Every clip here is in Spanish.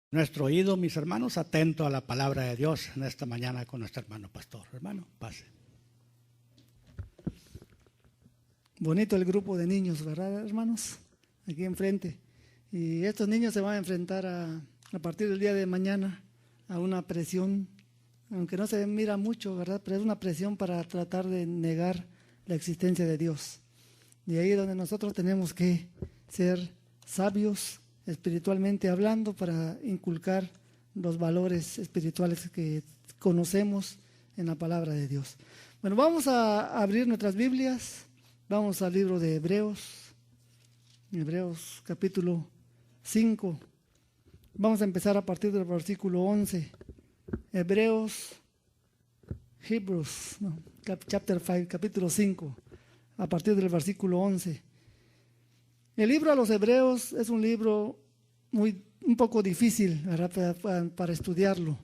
Nuestro oído, mis hermanos, atento a la palabra de Dios en esta mañana con nuestro hermano pastor. Hermano, pase. Bonito el grupo de niños, ¿verdad, hermanos? Aquí enfrente. Y estos niños se van a enfrentar a partir del día de mañana a una presión, aunque no se mira mucho, ¿verdad? Pero es una presión para tratar de negar la existencia de Dios. Y ahí es donde nosotros tenemos que ser sabios, espiritualmente hablando, para inculcar los valores espirituales que conocemos en la palabra de Dios. Bueno, vamos a abrir nuestras Biblias. Vamos al libro de Hebreos capítulo 5. Vamos a empezar a partir del versículo 11. Chapter 5, capítulo 5, a partir del versículo 11. El libro a los Hebreos es un libro un poco difícil, ¿verdad? para estudiarlo.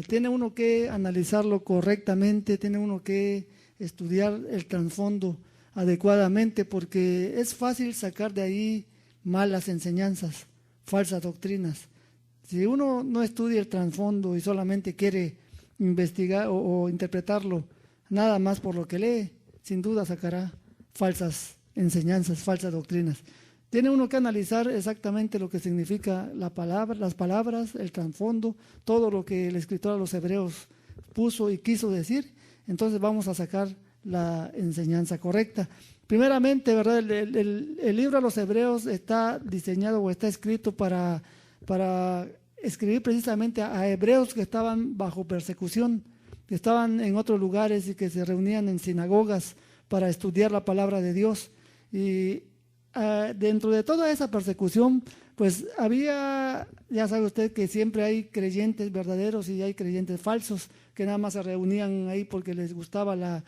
Tiene uno que analizarlo correctamente, tiene uno que estudiar el trasfondo adecuadamente, porque es fácil sacar de ahí malas enseñanzas, falsas doctrinas. Si uno no estudia el trasfondo y solamente quiere investigar o interpretarlo nada más por lo que lee, sin duda sacará falsas enseñanzas, falsas doctrinas. Tiene uno que analizar exactamente lo que significa las palabras, el trasfondo, todo lo que el escritor a los Hebreos puso y quiso decir. Entonces vamos a sacar la enseñanza correcta. Primeramente, ¿verdad? El libro a los Hebreos está diseñado o está escrito para escribir precisamente a hebreos que estaban bajo persecución, que estaban en otros lugares y que se reunían en sinagogas para estudiar la palabra de Dios. Y dentro de toda esa persecución, pues había, ya sabe usted que siempre hay creyentes verdaderos y hay creyentes falsos que nada más se reunían ahí porque les gustaba la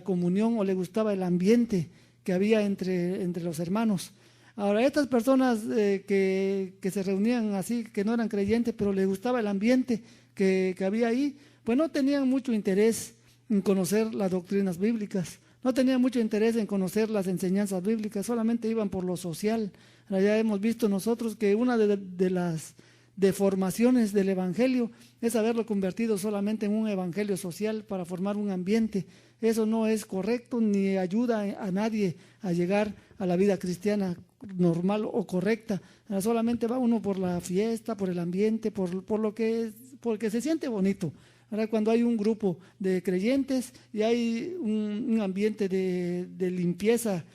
comunión o les gustaba el ambiente que había entre los hermanos. Ahora, estas personas que se reunían así, que no eran creyentes, pero les gustaba el ambiente que había ahí, pues no tenían mucho interés en conocer las doctrinas bíblicas. No tenían mucho interés en conocer las enseñanzas bíblicas, solamente iban por lo social. Ya hemos visto nosotros que una de las deformaciones del evangelio es haberlo convertido solamente en un evangelio social para formar un ambiente. Eso no es correcto ni ayuda a nadie a llegar a la vida cristiana normal o correcta. Solamente va uno por la fiesta, por el ambiente, porque se siente bonito. Ahora, cuando hay un grupo de creyentes y hay un ambiente de limpieza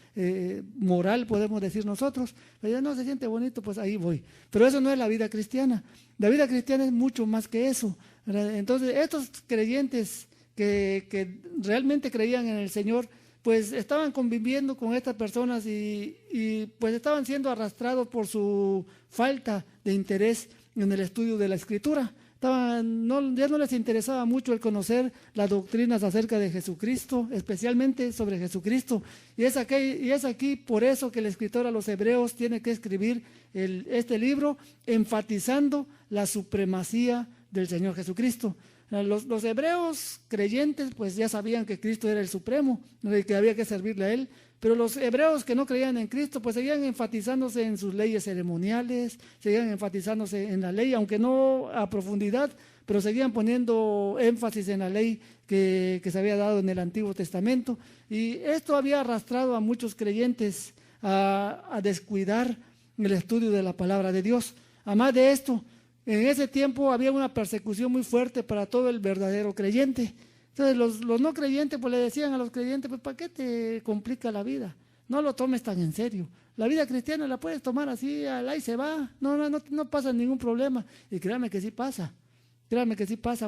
moral, podemos decir nosotros, pero ya no se siente bonito, pues ahí voy. Pero eso no es la vida cristiana. La vida cristiana es mucho más que eso, ¿verdad? Entonces, estos creyentes que realmente creían en el Señor, pues estaban conviviendo con estas personas y pues estaban siendo arrastrados por su falta de interés en el estudio de la Escritura. Ya no les interesaba mucho el conocer las doctrinas acerca de Jesucristo, especialmente sobre Jesucristo. Y es aquí por eso que el escritor a los Hebreos tiene que escribir este libro enfatizando la supremacía del Señor Jesucristo. Los hebreos creyentes pues ya sabían que Cristo era el supremo, que había que servirle a Él, pero los hebreos que no creían en Cristo pues seguían enfatizándose en sus leyes ceremoniales, seguían enfatizándose en la ley, aunque no a profundidad, pero seguían poniendo énfasis en la ley que se había dado en el Antiguo Testamento, y esto había arrastrado a muchos creyentes a descuidar el estudio de la palabra de Dios. Además de esto, en ese tiempo había una persecución muy fuerte para todo el verdadero creyente. Entonces los no creyentes pues le decían a los creyentes, pues ¿para qué te complica la vida? No lo tomes tan en serio. La vida cristiana la puedes tomar así, ahí se va, no pasa ningún problema. Y créanme que sí pasa,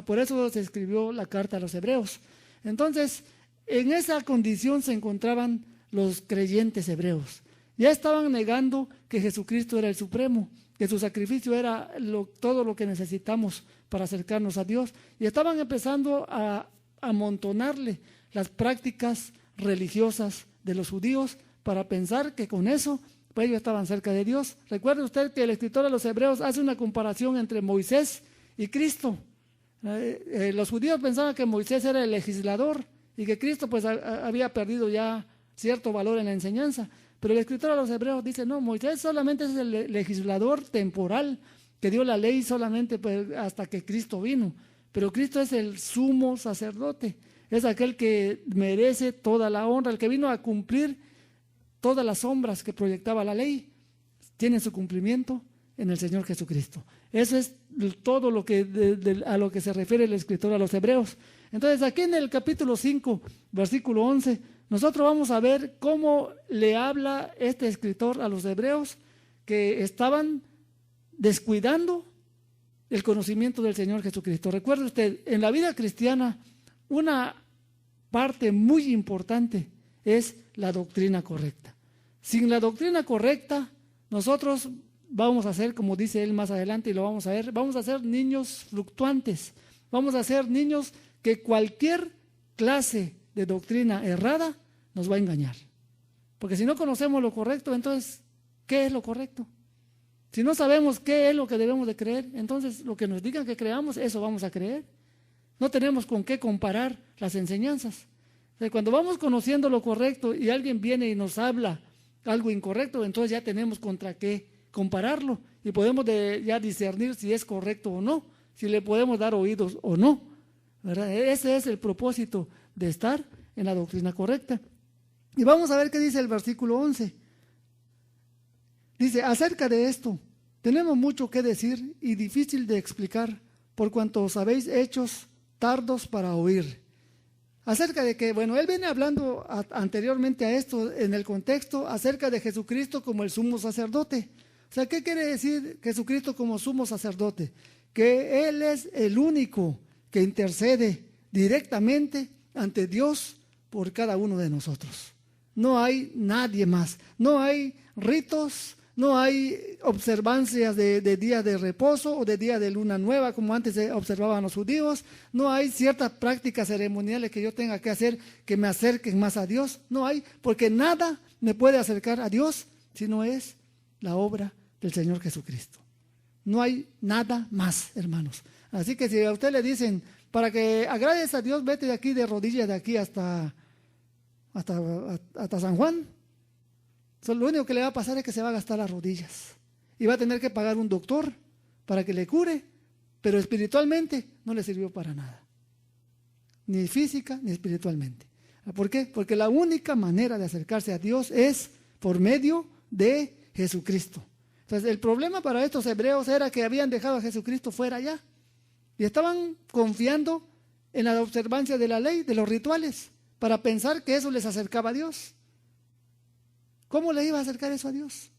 por eso se escribió la carta a los Hebreos. Entonces, en esa condición se encontraban los creyentes hebreos. Ya estaban negando que Jesucristo era el supremo, que su sacrificio era todo lo que necesitamos para acercarnos a Dios, y estaban empezando a amontonarle las prácticas religiosas de los judíos para pensar que con eso pues ellos estaban cerca de Dios. Recuerde usted que el escritor de los Hebreos hace una comparación entre Moisés y Cristo. Los judíos pensaban que Moisés era el legislador y que Cristo pues había perdido ya cierto valor en la enseñanza. Pero el escritor a los Hebreos dice, no, Moisés solamente es el legislador temporal, que dio la ley solamente hasta que Cristo vino. Pero Cristo es el sumo sacerdote, es aquel que merece toda la honra, el que vino a cumplir todas las sombras que proyectaba la ley, tiene su cumplimiento en el Señor Jesucristo. Eso es todo lo que a lo que se refiere el escritor a los hebreos. Entonces aquí en el capítulo 5, versículo 11, nosotros vamos a ver cómo le habla este escritor a los hebreos que estaban descuidando el conocimiento del Señor Jesucristo. Recuerde usted, en la vida cristiana, una parte muy importante es la doctrina correcta. Sin la doctrina correcta, nosotros vamos a ser, como dice él más adelante y lo vamos a ver, vamos a ser niños fluctuantes, vamos a ser niños que cualquier clase de doctrina errada nos va a engañar. Porque si no conocemos lo correcto, entonces, ¿qué es lo correcto? Si no sabemos qué es lo que debemos de creer, entonces lo que nos digan que creamos, eso vamos a creer. No tenemos con qué comparar las enseñanzas. O sea, cuando vamos conociendo lo correcto y alguien viene y nos habla algo incorrecto, entonces ya tenemos contra qué compararlo y podemos ya discernir si es correcto o no, si le podemos dar oídos o no, ¿verdad? Ese es el propósito de estar en la doctrina correcta. Y vamos a ver qué dice el versículo 11. Dice, acerca de esto, tenemos mucho que decir y difícil de explicar, por cuanto os habéis hechos tardos para oír. Acerca de que, bueno, él viene hablando anteriormente a esto, en el contexto, acerca de Jesucristo como el sumo sacerdote. O sea, ¿qué quiere decir Jesucristo como sumo sacerdote? Que Él es el único que intercede directamente ante Dios por cada uno de nosotros. No hay nadie más, no hay ritos, no hay observancias de días de reposo o de día de luna nueva como antes se observaban los judíos, no hay ciertas prácticas ceremoniales que yo tenga que hacer que me acerquen más a Dios, no hay, porque nada me puede acercar a Dios si no es la obra del Señor Jesucristo. No hay nada más, hermanos. Así que si a usted le dicen, para que agrades a Dios, vete de aquí de rodillas de aquí hasta San Juan, lo único que le va a pasar es que se va a gastar las rodillas y va a tener que pagar un doctor para que le cure, pero espiritualmente no le sirvió para nada, ni física ni espiritualmente. ¿Por qué? Porque la única manera de acercarse a Dios es por medio de Jesucristo. Entonces el problema para estos hebreos era que habían dejado a Jesucristo fuera ya y estaban confiando en la observancia de la ley, de los rituales, para pensar que eso les acercaba a Dios. ¿Cómo le iba a acercar eso a Dios?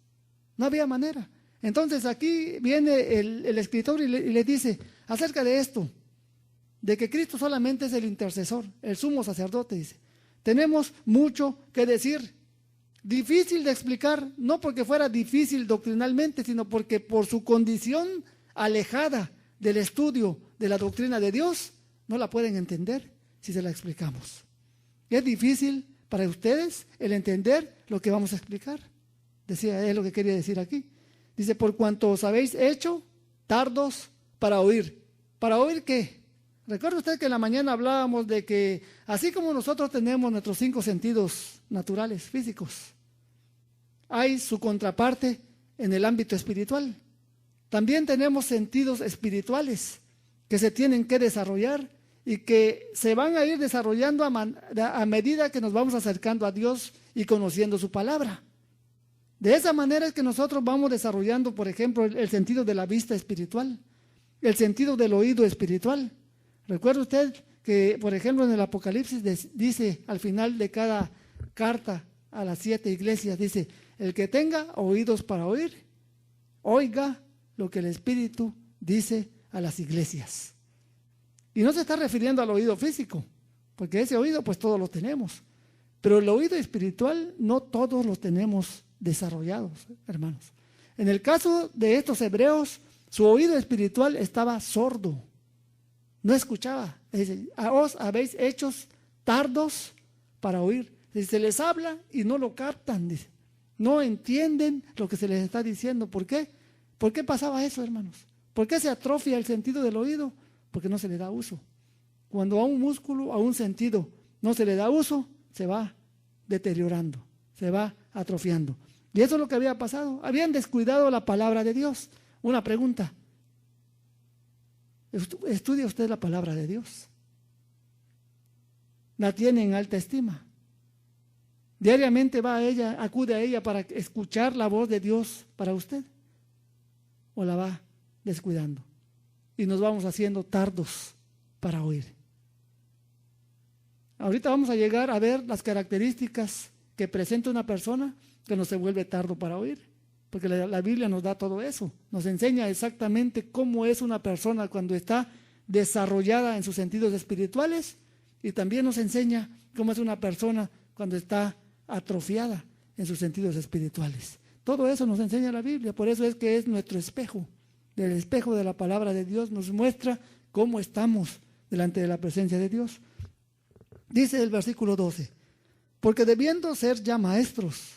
No había manera. Entonces aquí viene el escritor y le dice acerca de esto, de que Cristo solamente es el intercesor, el sumo sacerdote, dice. Tenemos mucho que decir, difícil de explicar, no porque fuera difícil doctrinalmente, sino porque por su condición alejada del estudio de la doctrina de Dios, no la pueden entender si se la explicamos. Es difícil para ustedes el entender lo que vamos a explicar. Decía, es lo que quería decir aquí. Dice, por cuanto os habéis hecho tardos para oír. ¿Para oír qué? Recuerda usted que en la mañana hablábamos de que así como nosotros tenemos nuestros 5 sentidos naturales, físicos, hay su contraparte en el ámbito espiritual. También tenemos sentidos espirituales que se tienen que desarrollar y que se van a ir desarrollando a medida que nos vamos acercando a Dios y conociendo su palabra. De esa manera es que nosotros vamos desarrollando, por ejemplo, el sentido de la vista espiritual, el sentido del oído espiritual. Recuerda usted que, por ejemplo, en el Apocalipsis dice al final de cada carta a las 7 iglesias, dice, el que tenga oídos para oír, oiga lo que el Espíritu dice a las iglesias. Y no se está refiriendo al oído físico, porque ese oído pues todos lo tenemos. Pero el oído espiritual no todos lo tenemos desarrollados, hermanos. En el caso de estos hebreos, su oído espiritual estaba sordo. No escuchaba. Dice, os habéis hechos tardos para oír. Dice, se les habla y no lo captan. Dice, no entienden lo que se les está diciendo. ¿Por qué? ¿Por qué pasaba eso, hermanos? ¿Por qué se atrofia el sentido del oído? Porque no se le da uso. Cuando a un músculo, a un sentido, no se le da uso, se va deteriorando, se va atrofiando. Y eso es lo que había pasado. Habían descuidado la palabra de Dios. Una pregunta, Estudia usted la palabra de Dios. La tiene en alta estima. Diariamente va a ella, acude a ella para escuchar la voz de Dios para usted. ¿O la va descuidando? Y nos vamos haciendo tardos para oír. Ahorita vamos a llegar a ver las características que presenta una persona que no se vuelve tardo para oír. Porque la Biblia nos da todo eso. Nos enseña exactamente cómo es una persona cuando está desarrollada en sus sentidos espirituales. Y también nos enseña cómo es una persona cuando está atrofiada en sus sentidos espirituales. Todo eso nos enseña la Biblia. Por eso es que es nuestro espejo. El espejo de la palabra de Dios nos muestra cómo estamos delante de la presencia de Dios. Dice el versículo 12: porque debiendo ser ya maestros,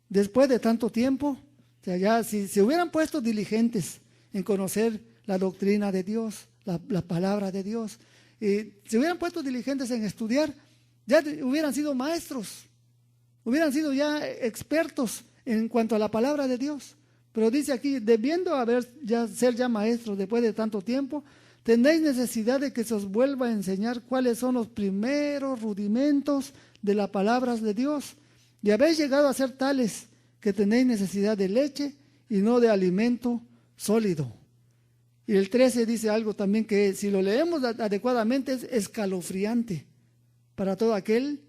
después de tanto tiempo, o sea, ya si se hubieran puesto diligentes en conocer la doctrina de Dios, la palabra de Dios, y se hubieran puesto diligentes en estudiar, ya hubieran sido maestros, hubieran sido ya expertos en cuanto a la palabra de Dios. Pero dice aquí, debiendo ser ya maestros después de tanto tiempo, tenéis necesidad de que se os vuelva a enseñar cuáles son los primeros rudimentos de las palabras de Dios. Y habéis llegado a ser tales que tenéis necesidad de leche y no de alimento sólido. Y el 13 dice algo también que si lo leemos adecuadamente es escalofriante para todo aquel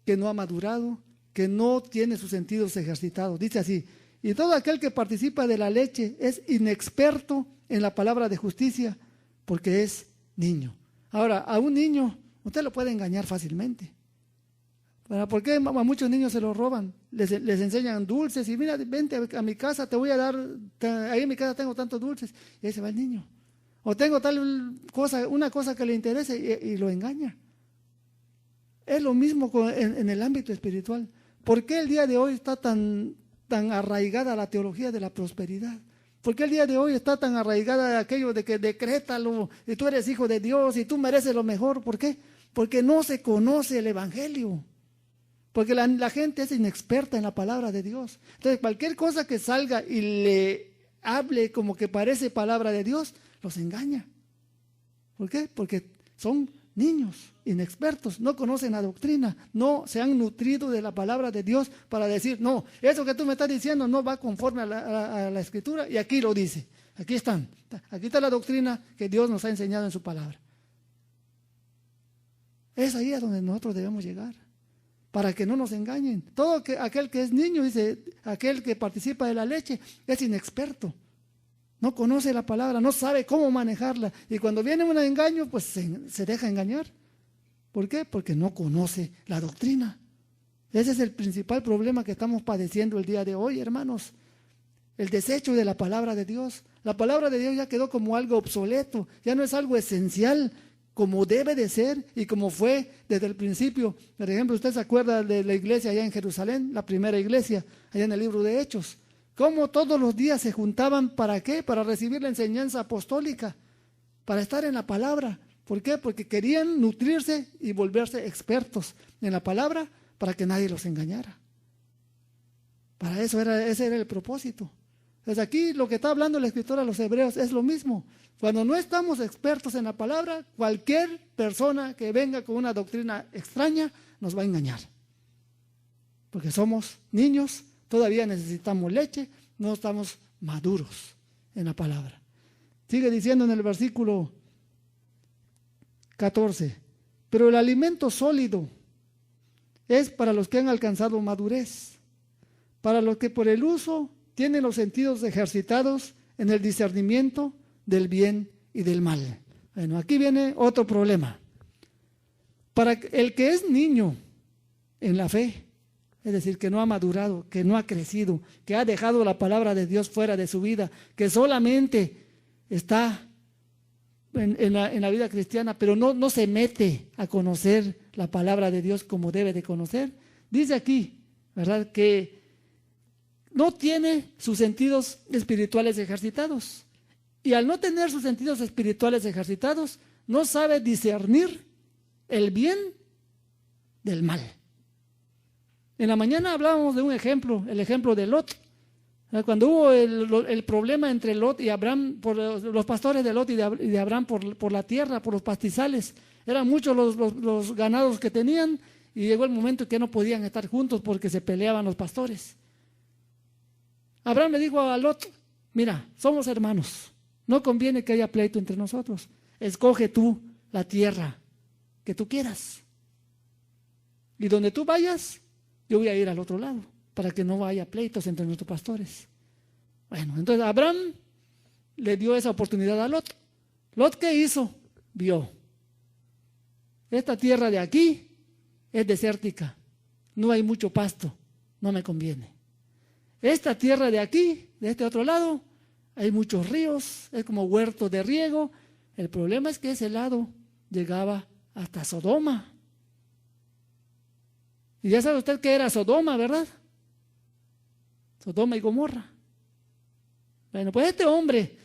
que no ha madurado, que no tiene sus sentidos ejercitados. Dice así: y todo aquel que participa de la leche es inexperto en la palabra de justicia, porque es niño. Ahora, a un niño usted lo puede engañar fácilmente. ¿Por qué a muchos niños se los roban? Les enseñan dulces y mira, vente a mi casa, te voy a dar, ahí en mi casa tengo tantos dulces. Y ahí se va el niño. O tengo tal cosa, una cosa que le interesa y lo engaña. Es lo mismo en el ámbito espiritual. ¿Por qué el día de hoy está tan arraigada la teología de la prosperidad? ¿Por qué el día de hoy está tan arraigada aquello de que decrétalo y tú eres hijo de Dios y tú mereces lo mejor? ¿Por qué? Porque no se conoce el evangelio. Porque la gente es inexperta en la palabra de Dios. Entonces, cualquier cosa que salga y le hable como que parece palabra de Dios, los engaña. ¿Por qué? Porque son niños inexpertos, no conocen la doctrina, no se han nutrido de la palabra de Dios para decir, no, eso que tú me estás diciendo no va conforme a la Escritura, y aquí lo dice, aquí está la doctrina que Dios nos ha enseñado en su palabra. Es ahí a donde nosotros debemos llegar, para que no nos engañen. Todo aquel que es niño, dice, aquel que participa de la leche, es inexperto. No conoce la palabra, no sabe cómo manejarla. Y cuando viene un engaño, pues se deja engañar. ¿Por qué? Porque no conoce la doctrina. Ese es el principal problema que estamos padeciendo el día de hoy, hermanos. El desecho de la palabra de Dios. La palabra de Dios ya quedó como algo obsoleto, ya no es algo esencial como debe de ser y como fue desde el principio. Por ejemplo, usted se acuerda de la iglesia allá en Jerusalén, la primera iglesia, allá en el libro de Hechos. Cómo todos los días se juntaban, ¿para qué? Para recibir la enseñanza apostólica, para estar en la palabra. ¿Por qué? Porque querían nutrirse y volverse expertos en la palabra para que nadie los engañara. Para eso ese era el propósito. Entonces aquí lo que está hablando el escritor a los hebreos es lo mismo. Cuando no estamos expertos en la palabra, cualquier persona que venga con una doctrina extraña nos va a engañar. Porque somos niños, todavía necesitamos leche, no estamos maduros en la palabra. Sigue diciendo en el versículo 14, pero el alimento sólido es para los que han alcanzado madurez, para los que por el uso tienen los sentidos ejercitados en el discernimiento del bien y del mal. Bueno, aquí viene otro problema. Para el que es niño en la fe, es decir, que no ha madurado, que no ha crecido, que ha dejado la palabra de Dios fuera de su vida, que solamente está en la vida cristiana, pero no se mete a conocer la palabra de Dios como debe de conocer. Dice aquí, ¿verdad?, que no tiene sus sentidos espirituales ejercitados. Y al no tener sus sentidos espirituales ejercitados, no sabe discernir el bien del mal. En la mañana hablábamos de un ejemplo, el ejemplo de Lot. Cuando hubo el problema entre Lot y Abraham, por los pastores de Lot y de Abraham por la tierra, por los pastizales, eran muchos los ganados que tenían y llegó el momento en que no podían estar juntos porque se peleaban los pastores. Abraham le dijo a Lot, mira, somos hermanos, no conviene que haya pleito entre nosotros, escoge tú la tierra que tú quieras y donde tú vayas, yo voy a ir al otro lado, para que no haya pleitos entre nuestros pastores. Bueno, entonces Abraham le dio esa oportunidad a Lot. ¿Lot qué hizo? Vio, esta tierra de aquí es desértica, no hay mucho pasto, no me conviene. Esta tierra de aquí, de este otro lado, hay muchos ríos, es como huerto de riego. El problema es que ese lado llegaba hasta Sodoma. Y ya sabe usted que era Sodoma, ¿verdad? Sodoma y Gomorra. Bueno, pues este hombre,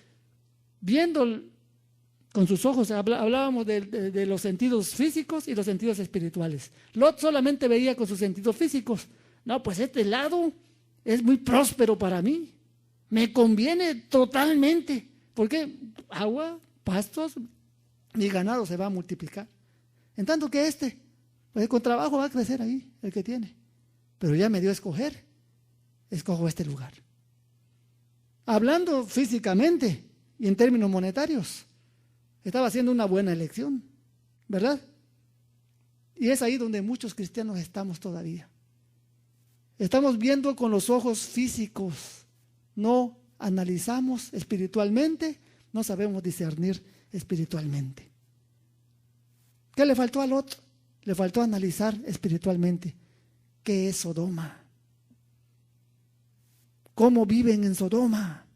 viendo con sus ojos, hablábamos de los sentidos físicos y los sentidos espirituales. Lot solamente veía con sus sentidos físicos. No, pues este lado es muy próspero para mí. Me conviene totalmente. Porque agua, pastos, mi ganado se va a multiplicar. En tanto que pues con trabajo va a crecer ahí, el que tiene. Pero ya me dio a escoger. Escojo este lugar. Hablando físicamente y en términos monetarios, estaba haciendo una buena elección, ¿verdad? Y es ahí donde muchos cristianos estamos todavía. Estamos viendo con los ojos físicos, no analizamos espiritualmente, no sabemos discernir espiritualmente. ¿Qué le faltó a Lot? Le faltó analizar espiritualmente qué es Sodoma. ¿Cómo viven en Sodoma?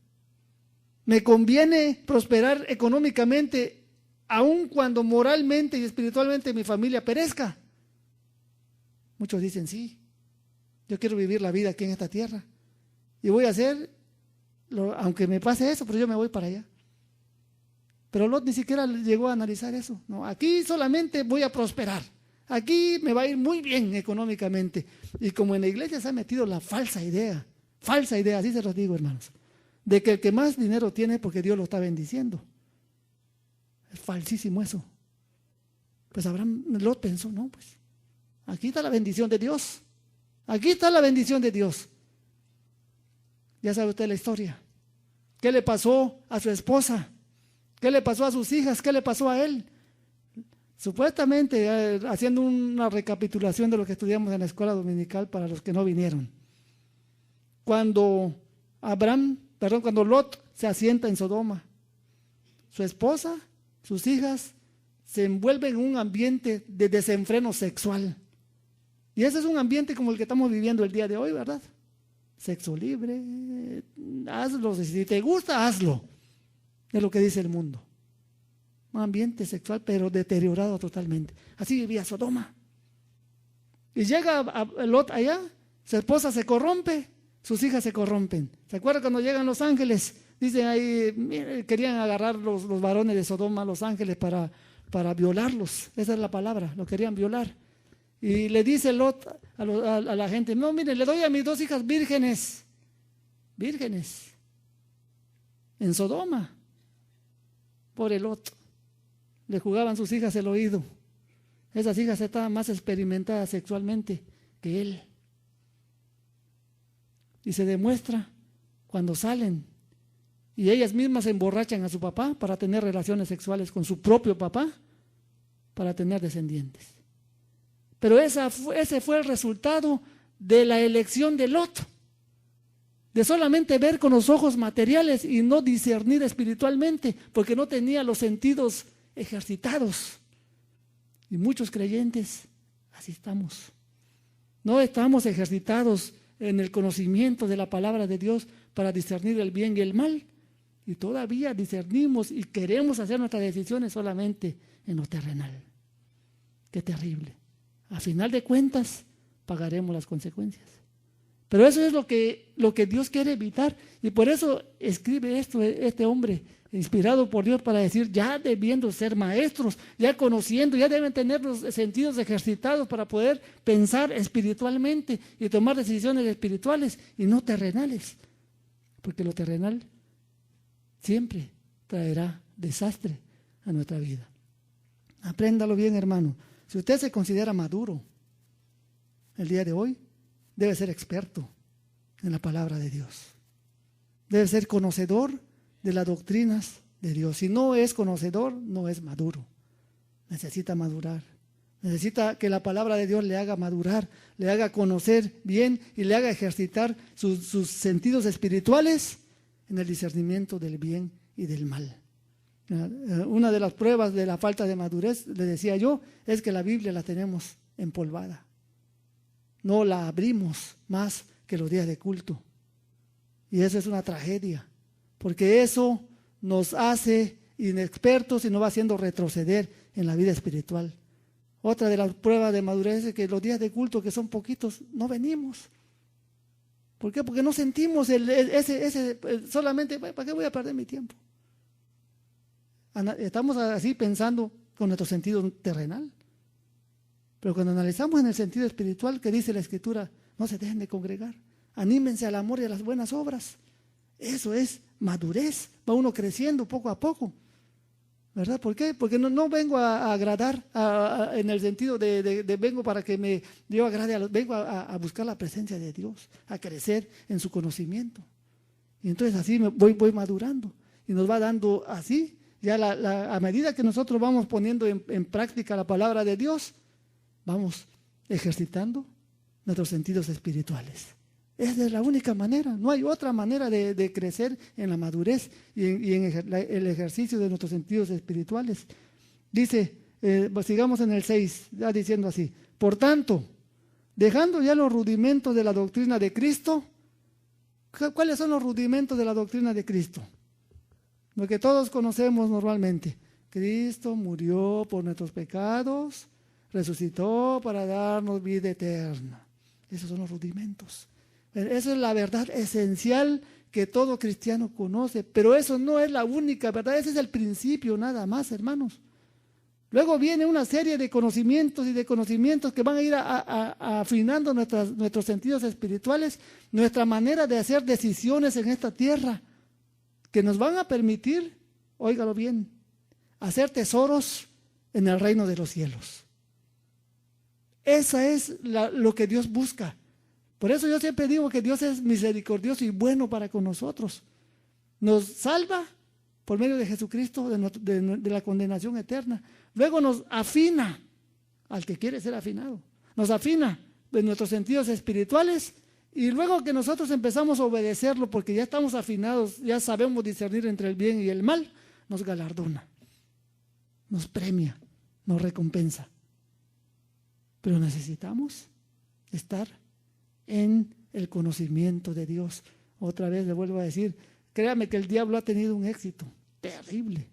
¿Me conviene prosperar económicamente aun cuando moralmente y espiritualmente mi familia perezca? Muchos dicen sí, yo quiero vivir la vida aquí en esta tierra y voy a hacer, aunque me pase eso, pero yo me voy para allá. Pero Lot ni siquiera llegó a analizar eso. No, aquí solamente voy a prosperar. Aquí me va a ir muy bien económicamente. Y como en la iglesia se ha metido la falsa idea, así se los digo, hermanos, de que el que más dinero tiene porque Dios lo está bendiciendo. Es falsísimo eso. Pues Lot pensó, no, pues aquí está la bendición de Dios. Aquí está la bendición de Dios. Ya sabe usted la historia. ¿Qué le pasó a su esposa? ¿Qué le pasó a sus hijas? ¿Qué le pasó a él? Supuestamente, haciendo una recapitulación de lo que estudiamos en la escuela dominical para los que no vinieron. Cuando Lot se asienta en Sodoma, su esposa, sus hijas se envuelven en un ambiente de desenfreno sexual. Y ese es un ambiente como el que estamos viviendo el día de hoy, ¿verdad? Sexo libre, hazlo, si te gusta, hazlo. Es lo que dice el mundo. Un ambiente sexual, pero deteriorado totalmente. Así vivía Sodoma. Y llega a Lot allá, su esposa se corrompe, sus hijas se corrompen. ¿Se acuerdan cuando llegan los ángeles? Dicen ahí, mire, querían agarrar los varones de Sodoma, los ángeles, para violarlos. Esa es la palabra, lo querían violar. Y le dice Lot a la gente, no, mire, le doy a mis 2 hijas vírgenes, en Sodoma. Pobre Lot, le jugaban sus hijas el oído. Esas hijas estaban más experimentadas sexualmente que él. Y se demuestra cuando salen y ellas mismas emborrachan a su papá para tener relaciones sexuales con su propio papá, para tener descendientes. Pero ese fue el resultado de la elección de Lot, de solamente ver con los ojos materiales y no discernir espiritualmente, porque no tenía los sentidos ejercitados. Y muchos creyentes, así estamos. No estamos ejercitados en el conocimiento de la palabra de Dios para discernir el bien y el mal. Y todavía discernimos y queremos hacer nuestras decisiones solamente en lo terrenal. Qué terrible. A final de cuentas, pagaremos las consecuencias. Pero eso es lo que Dios quiere evitar. Y por eso escribe esto este hombre, inspirado por Dios, para decir, ya debiendo ser maestros, ya conociendo, ya deben tener los sentidos ejercitados para poder pensar espiritualmente y tomar decisiones espirituales y no terrenales. porque lo terrenal siempre traerá desastre a nuestra vida. Apréndalo bien, hermano. Si usted se considera maduro el día de hoy, debe ser experto en la palabra de Dios. Debe ser conocedor de las doctrinas de Dios. Si no es conocedor, no es maduro. Necesita madurar. Necesita que la palabra de Dios le haga madurar, le haga conocer bien y le haga ejercitar sus sentidos espirituales en el discernimiento del bien y del mal. Una de las pruebas de la falta de madurez, le decía yo, es que la Biblia la tenemos empolvada. No la abrimos más que los días de culto. Y eso es una tragedia, porque eso nos hace inexpertos y nos va haciendo retroceder en la vida espiritual. Otra de las pruebas de madurez es que los días de culto, que son poquitos, no venimos. ¿Por qué? Porque no sentimos solamente, ¿para qué voy a perder mi tiempo? Estamos así pensando con nuestro sentido terrenal. Pero cuando analizamos en el sentido espiritual, que dice la Escritura, no se dejen de congregar, anímense al amor y a las buenas obras. Eso es madurez, va uno creciendo poco a poco, ¿verdad? ¿Por qué? Porque no vengo a agradar en el sentido de vengo para que yo agrade, vengo a buscar la presencia de Dios, a crecer en su conocimiento. Y entonces así voy madurando y nos va dando así, ya a medida que nosotros vamos poniendo en práctica la palabra de Dios, vamos ejercitando nuestros sentidos espirituales. Esa es la única manera, no hay otra manera de crecer en la madurez y en el ejercicio de nuestros sentidos espirituales. Dice, sigamos en el 6, ya diciendo así: por tanto, dejando ya los rudimentos de la doctrina de Cristo. ¿Cuáles son los rudimentos de la doctrina de Cristo? Lo que todos conocemos normalmente. Cristo murió por nuestros pecados, resucitó para darnos vida eterna. Esos son los rudimentos. Esa es la verdad esencial que todo cristiano conoce, pero eso no es la única verdad, ese es el principio nada más, hermanos. Luego viene una serie de conocimientos y de conocimientos que van a ir afinando nuestros sentidos espirituales, nuestra manera de hacer decisiones en esta tierra, que nos van a permitir, óigalo bien, hacer tesoros en el reino de los cielos. Esa es lo que Dios busca. Por eso yo siempre digo que Dios es misericordioso y bueno para con nosotros. Nos salva por medio de Jesucristo de la condenación eterna. Luego nos afina al que quiere ser afinado. Nos afina de nuestros sentidos espirituales y luego que nosotros empezamos a obedecerlo porque ya estamos afinados, ya sabemos discernir entre el bien y el mal, nos galardona, nos premia, nos recompensa. Pero necesitamos estar en el conocimiento de Dios. Otra vez le vuelvo a decir, créame que el diablo ha tenido un éxito terrible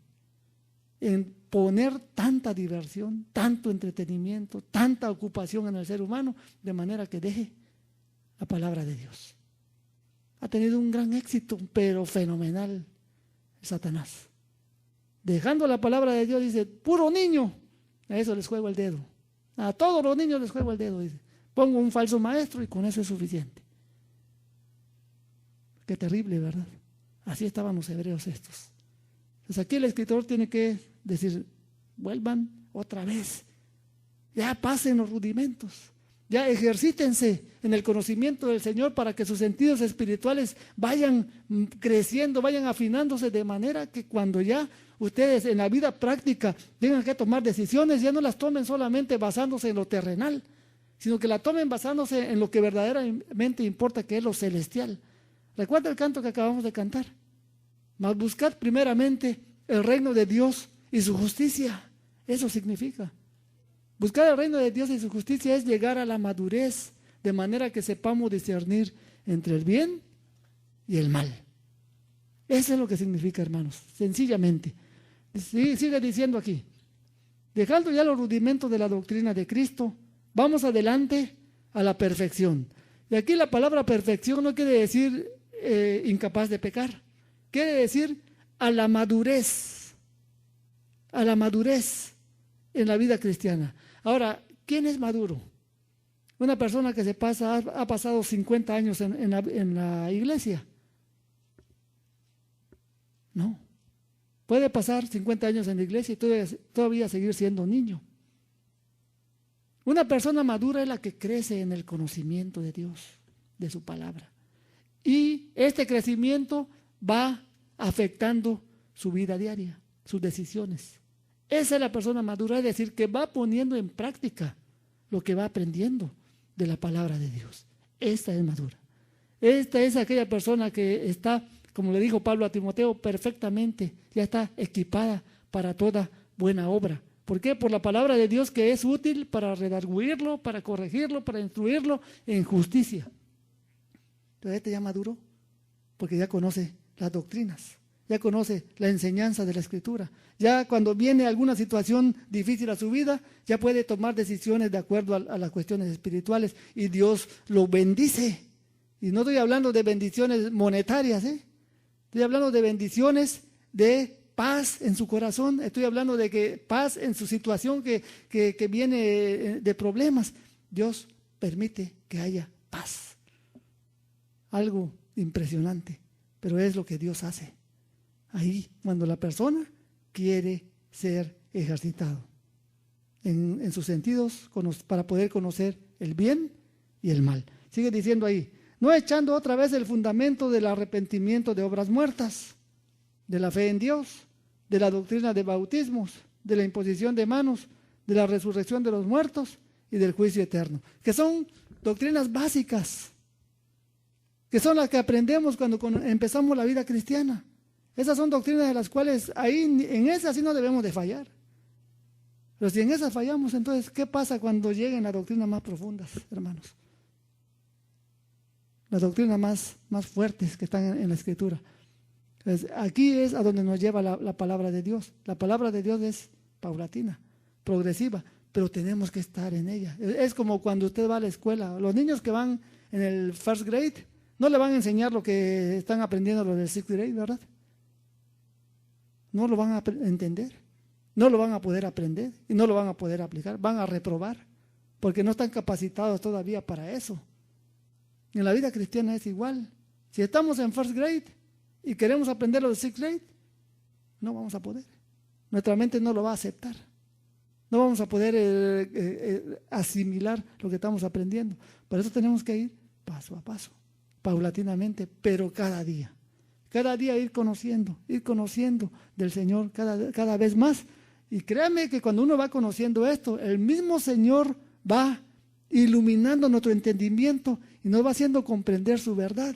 en poner tanta diversión, tanto entretenimiento, tanta ocupación en el ser humano, de manera que deje la palabra de Dios. Ha tenido un gran éxito, pero fenomenal, Satanás. Dejando la palabra de Dios, dice, puro niño, a eso les juego el dedo. A todos los niños les juego el dedo, dice. Pongo un falso maestro y con eso es suficiente. Qué terrible, ¿verdad? Así estaban los hebreos estos. Entonces aquí el escritor tiene que decir, vuelvan otra vez. Ya pasen los rudimentos. Ya ejercítense en el conocimiento del Señor para que sus sentidos espirituales vayan creciendo, vayan afinándose de manera que cuando ya ustedes en la vida práctica tengan que tomar decisiones, ya no las tomen solamente basándose en lo terrenal, sino que la tomen basándose en lo que verdaderamente importa, que es lo celestial. Recuerda el canto que acabamos de cantar. Mas buscad primeramente el reino de Dios y su justicia. Eso significa. Buscar el reino de Dios y su justicia es llegar a la madurez, de manera que sepamos discernir entre el bien y el mal. Eso es lo que significa, hermanos, sencillamente. Sigue diciendo aquí, dejando ya los rudimentos de la doctrina de Cristo, vamos adelante a la perfección. Y aquí la palabra perfección no quiere decir incapaz de pecar, quiere decir a la madurez en la vida cristiana. Ahora, ¿quién es maduro? Una persona que ha pasado 50 años en la iglesia. No. Puede pasar 50 años en la iglesia y todavía seguir siendo niño. Una persona madura es la que crece en el conocimiento de Dios, de su palabra. Y este crecimiento va afectando su vida diaria, sus decisiones. Esa es la persona madura, es decir, que va poniendo en práctica lo que va aprendiendo de la palabra de Dios. Esta es madura. Esta es aquella persona que está, como le dijo Pablo a Timoteo, perfectamente, ya está equipada para toda buena obra. ¿Por qué? Por la palabra de Dios, que es útil para redarguirlo, para corregirlo, para instruirlo en justicia. Entonces este ya maduró, porque ya conoce las doctrinas, ya conoce la enseñanza de la Escritura. Ya cuando viene alguna situación difícil a su vida, ya puede tomar decisiones de acuerdo a las cuestiones espirituales y Dios lo bendice. Y no estoy hablando de bendiciones monetarias, estoy hablando de bendiciones de paz en su corazón, estoy hablando de que paz en su situación que viene de problemas. Dios permite que haya paz. Algo impresionante, pero es lo que Dios hace. Ahí, cuando la persona quiere ser ejercitado en sus sentidos para poder conocer el bien y el mal. Sigue diciendo ahí, no echando otra vez el fundamento del arrepentimiento de obras muertas, de la fe en Dios, de la doctrina de bautismos, de la imposición de manos, de la resurrección de los muertos y del juicio eterno, que son doctrinas básicas, que son las que aprendemos cuando empezamos la vida cristiana. Esas son doctrinas de las cuales ahí en esas sí no debemos de fallar. Pero si en esas fallamos, entonces, ¿qué pasa cuando lleguen las doctrinas más profundas, hermanos? Las doctrinas más fuertes que están en la Escritura. Entonces, aquí es a donde nos lleva la palabra de Dios. La palabra de Dios es paulatina, progresiva, pero tenemos que estar en ella. Es como cuando usted va a la escuela. Los niños que van en el first grade no le van a enseñar lo que están aprendiendo los del sixth grade, ¿verdad? No lo van a entender, no lo van a poder aprender y no lo van a poder aplicar. Van a reprobar porque no están capacitados todavía para eso. En la vida cristiana es igual. Si estamos en first grade y queremos aprender lo de sixth grade, no vamos a poder. Nuestra mente no lo va a aceptar. No vamos a poder asimilar lo que estamos aprendiendo. Por eso tenemos que ir paso a paso, paulatinamente, pero cada día. Cada día ir conociendo del Señor cada vez más. Y créame que cuando uno va conociendo esto, el mismo Señor va iluminando nuestro entendimiento y nos va haciendo comprender su verdad.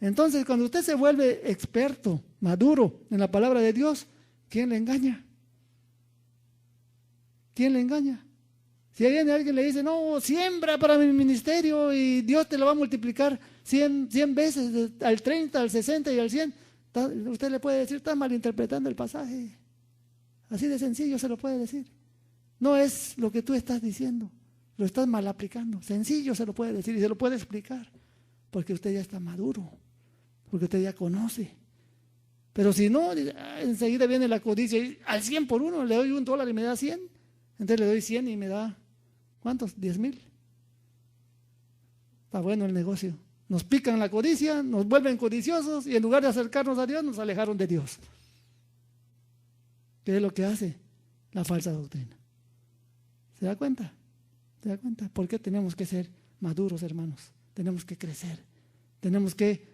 Entonces, cuando usted se vuelve experto, maduro en la palabra de Dios, ¿quién le engaña? ¿Quién le engaña? Si alguien le dice, no, siembra para mi ministerio y Dios te lo va a multiplicar 100 veces, al 30, al 60 y al 100, usted le puede decir, está malinterpretando el pasaje. Así de sencillo se lo puede decir. No es lo que tú estás diciendo, lo estás mal aplicando. Sencillo se lo puede decir y se lo puede explicar, porque usted ya está maduro, porque usted ya conoce. Pero si no, enseguida viene la codicia y al 100 por uno, le doy $1 y me da 100. Entonces le doy 100 y me da, ¿cuántos? 10,000. Está bueno el negocio. Nos pican la codicia, nos vuelven codiciosos y en lugar de acercarnos a Dios, nos alejaron de Dios. ¿Qué es lo que hace? La falsa doctrina. ¿Se da cuenta? ¿Se da cuenta? ¿Por qué tenemos que ser maduros, hermanos? Tenemos que crecer. Tenemos que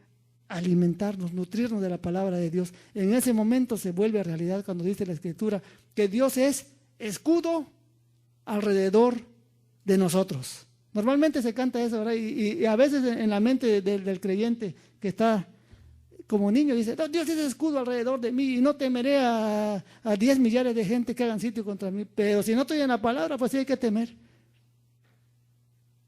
alimentarnos, nutrirnos de la palabra de Dios. En ese momento se vuelve realidad cuando dice la Escritura que Dios es escudo alrededor de nosotros. Normalmente se canta eso, ¿verdad? Y a veces en la mente del creyente que está como niño dice, no, Dios es escudo alrededor de mí y no temeré a 10 millares de gente que hagan sitio contra mí. Pero si no estoy en la palabra, pues sí hay que temer.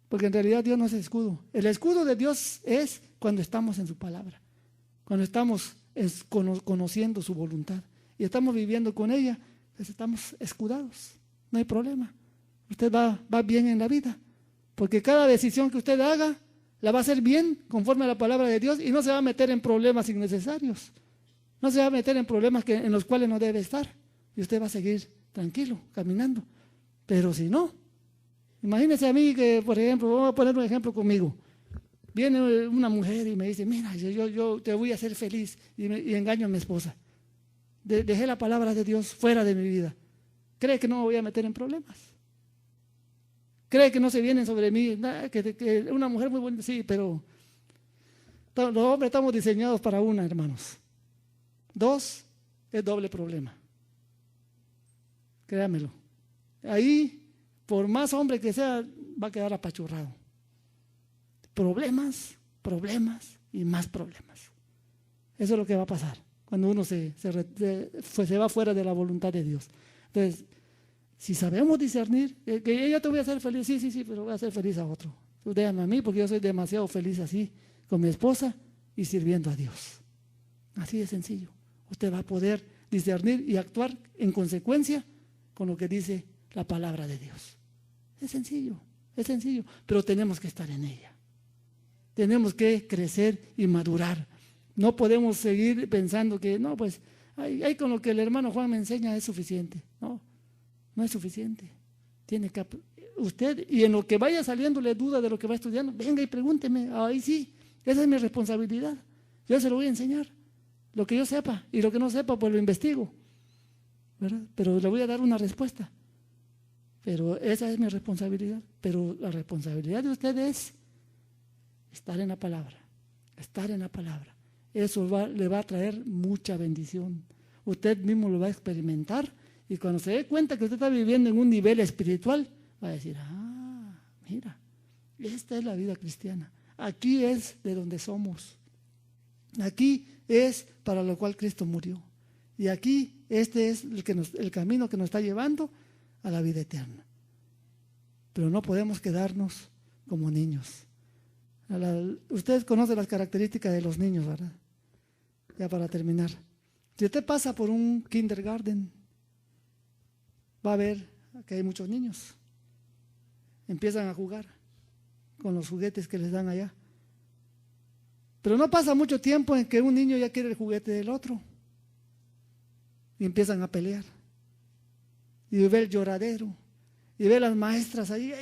Porque en realidad Dios no es escudo. El escudo de Dios es cuando estamos en su palabra, cuando estamos conociendo su voluntad y estamos viviendo con ella, pues estamos escudados. No hay problema. Usted va bien en la vida. Porque cada decisión que usted haga la va a hacer bien conforme a la palabra de Dios y no se va a meter en problemas innecesarios. No se va a meter en problemas en los cuales no debe estar. Y usted va a seguir tranquilo, caminando. Pero si no, imagínese a mí que, por ejemplo, vamos a poner un ejemplo conmigo. Viene una mujer y me dice, mira, yo te voy a hacer feliz y engaño a mi esposa. dejé la palabra de Dios fuera de mi vida, ¿cree que no me voy a meter en problemas? ¿Cree que no se vienen sobre mí? Que una mujer muy buena, sí, pero los hombres estamos diseñados para una, hermanos. 2 es doble problema. Créamelo. Ahí, por más hombre que sea, va a quedar apachurrado. Problemas, problemas y más problemas. Eso es lo que va a pasar cuando uno se va fuera de la voluntad de Dios. Entonces, si sabemos discernir, que yo te voy a hacer feliz, sí, pero voy a hacer feliz a otro. Tú déjame a mí porque yo soy demasiado feliz así, con mi esposa y sirviendo a Dios. Así de sencillo. Usted va a poder discernir y actuar en consecuencia con lo que dice la palabra de Dios. Es sencillo, pero tenemos que estar en ella. Tenemos que crecer y madurar. No podemos seguir pensando que, no, pues, ahí con lo que el hermano Juan me enseña es suficiente. No es suficiente. Tiene que usted, y en lo que vaya saliéndole duda de lo que va estudiando, venga y pregúnteme. Ahí sí, esa es mi responsabilidad. Yo se lo voy a enseñar. Lo que yo sepa, y lo que no sepa, pues lo investigo, ¿verdad? Pero le voy a dar una respuesta. Pero esa es mi responsabilidad. Pero la responsabilidad de usted es estar en la palabra. Estar en la palabra. Eso le va a traer mucha bendición. Usted mismo lo va a experimentar. Y cuando se dé cuenta que usted está viviendo en un nivel espiritual, va a decir, mira, esta es la vida cristiana. Aquí es de donde somos. Aquí es para lo cual Cristo murió. Y aquí este es el camino que nos está llevando a la vida eterna. Pero no podemos quedarnos como niños. Ustedes conocen las características de los niños, ¿verdad? Ya para terminar. Si usted pasa por un kindergarten, va a ver que hay muchos niños. Empiezan a jugar con los juguetes que les dan allá. Pero no pasa mucho tiempo en que un niño ya quiere el juguete del otro. Y empiezan a pelear. Y ve el lloradero. Y ve las maestras ahí,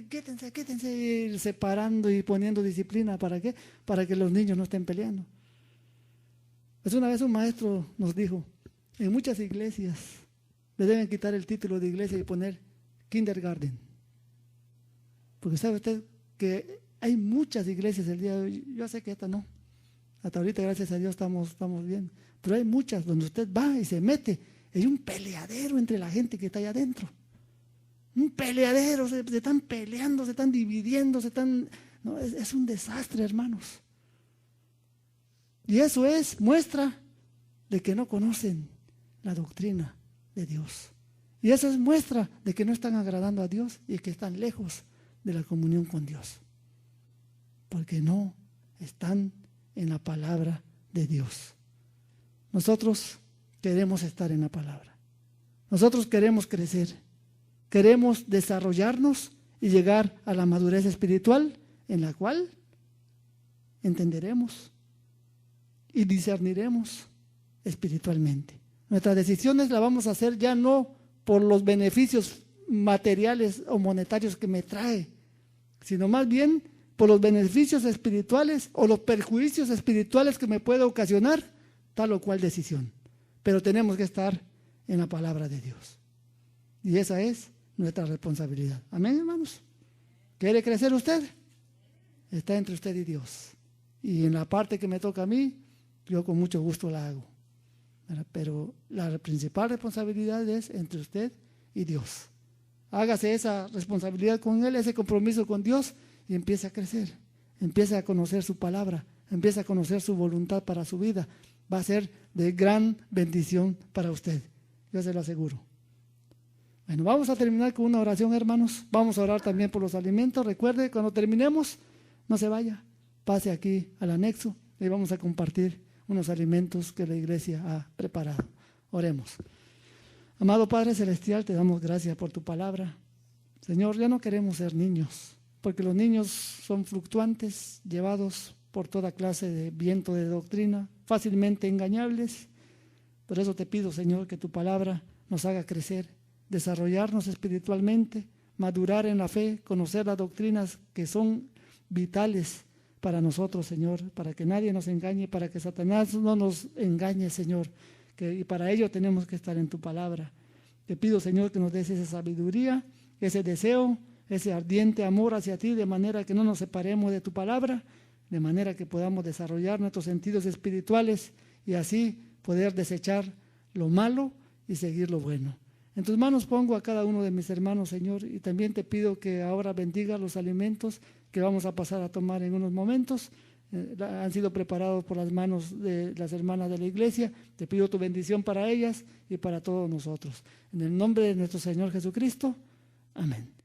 quítense, separando y poniendo disciplina. ¿Para qué? Para que los niños no estén peleando. Pues una vez un maestro nos dijo, en muchas iglesias le deben quitar el título de iglesia y poner kindergarten. Porque sabe usted que hay muchas iglesias el día de hoy, yo sé que esta no, hasta ahorita gracias a Dios estamos bien, pero hay muchas donde usted va y se mete, hay un peleadero entre la gente que está allá adentro, un peleadero, se están peleando, se están dividiendo, no, es un desastre, hermanos. Y eso es muestra de que no conocen la doctrina de Dios. Y eso es muestra de que no están agradando a Dios y que están lejos de la comunión con Dios. Porque no están en la palabra de Dios. Nosotros queremos estar en la palabra. Nosotros queremos crecer. Queremos desarrollarnos y llegar a la madurez espiritual en la cual entenderemos y discerniremos espiritualmente. Nuestras decisiones las vamos a hacer ya no por los beneficios materiales o monetarios que me trae, sino más bien por los beneficios espirituales o los perjuicios espirituales que me puede ocasionar tal o cual decisión. Pero tenemos que estar en la palabra de Dios. Y esa es nuestra responsabilidad. Amén, hermanos. ¿Quiere crecer usted? Está entre usted y Dios. Y en la parte que me toca a mí, yo con mucho gusto la hago. Pero la principal responsabilidad es entre usted y Dios. Hágase esa responsabilidad con Él, ese compromiso con Dios y empiece a crecer. Empiece a conocer su palabra, empiece a conocer su voluntad para su vida. Va a ser de gran bendición para usted. Yo se lo aseguro. Bueno, vamos a terminar con una oración, hermanos. Vamos a orar también por los alimentos. Recuerde, cuando terminemos, no se vaya. Pase aquí al anexo y vamos a compartir unos alimentos que la iglesia ha preparado. Oremos. Amado Padre Celestial, te damos gracias por tu palabra. Señor, ya no queremos ser niños, porque los niños son fluctuantes, llevados por toda clase de viento de doctrina, fácilmente engañables. Por eso te pido, Señor, que tu palabra nos haga crecer, desarrollarnos espiritualmente, madurar en la fe, conocer las doctrinas que son vitales para nosotros, Señor, para que nadie nos engañe, para que Satanás no nos engañe, Señor. y para ello tenemos que estar en tu palabra. Te pido, Señor, que nos des esa sabiduría, ese deseo, ese ardiente amor hacia ti, de manera que no nos separemos de tu palabra, de manera que podamos desarrollar nuestros sentidos espirituales y así poder desechar lo malo y seguir lo bueno. En tus manos pongo a cada uno de mis hermanos, Señor, y también te pido que ahora bendiga los alimentos que vamos a pasar a tomar en unos momentos. Han sido preparados por las manos de las hermanas de la iglesia. Te pido tu bendición para ellas y para todos nosotros. En el nombre de nuestro Señor Jesucristo. Amén.